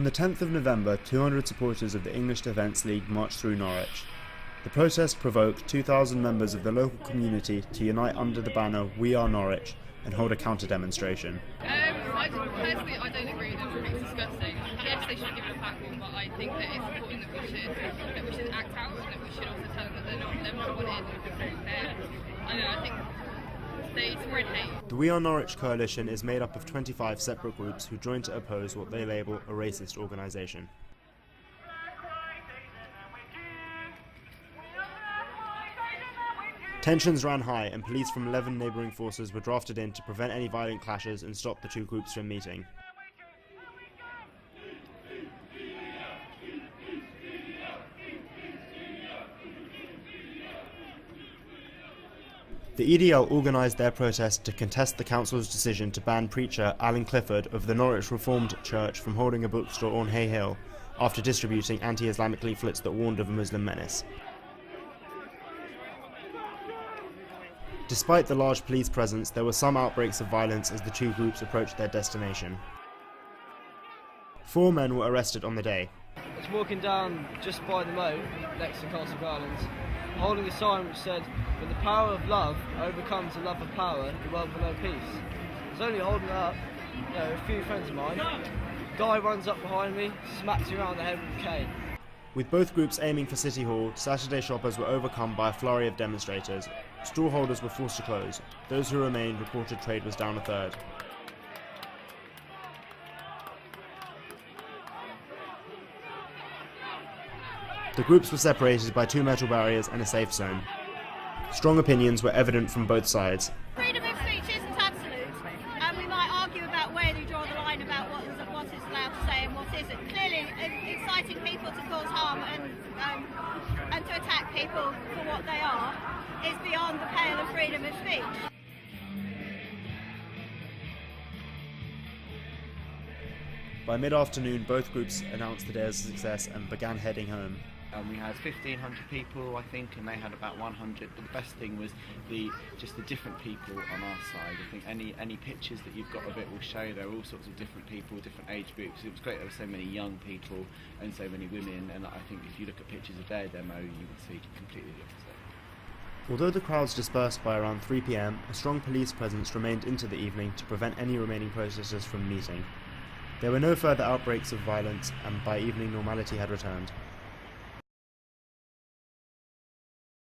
On the 10th of November, 200 supporters of the English Defence League marched through Norwich. The protest provoked 2,000 members of the local community to unite under the banner "We Are Norwich" and hold a counter-demonstration. I don't agree with them. I think it's disgusting. Yes, they should give it a platform, but I think that it's important that we should act out, and that we should also tell them that they're not wanted. I think they spread hate. The We Are Norwich coalition is made up of 25 separate groups who join to oppose what they label a racist organisation. Tensions ran high and police from 11 neighbouring forces were drafted in to prevent any violent clashes and stop the two groups from meeting. The EDL organised their protest to contest the council's decision to ban preacher Alan Clifford of the Norwich Reformed Church from holding a bookstore on Hay Hill after distributing anti-Islamic leaflets that warned of a Muslim menace. Despite the large police presence, there were some outbreaks of violence as the two groups approached their destination. 4 men were arrested on the day. I was walking down just by the moat next to Castle Garlands, holding a sign which said, "When the power of love overcomes the love of power, the world will know peace." I was only holding it up, a few friends of mine. Guy runs up behind me, smacks me around the head with a cane. With both groups aiming for City Hall, Saturday shoppers were overcome by a flurry of demonstrators. Stallholders were forced to close. Those who remained reported trade was down a third. The groups were separated by 2 metal barriers and a safe zone. Strong opinions were evident from both sides. Freedom of speech isn't absolute, and we might argue about where you draw the line about what is allowed to say and what isn't. Clearly, inciting people to cause harm and to attack people for what they are is beyond the pale of freedom of speech. By mid-afternoon, both groups announced the day as a success and began heading home. We had 1,500 people, I think, and they had about 100. But the best thing was just the different people on our side. I think any pictures that you've got of it will show there are all sorts of different people, different age groups. It was great there were so many young people and so many women, and I think if you look at pictures of their demo, you would see completely the opposite. Although the crowds dispersed by around 3 p.m, a strong police presence remained into the evening to prevent any remaining protesters from meeting. There were no further outbreaks of violence, and by evening normality had returned.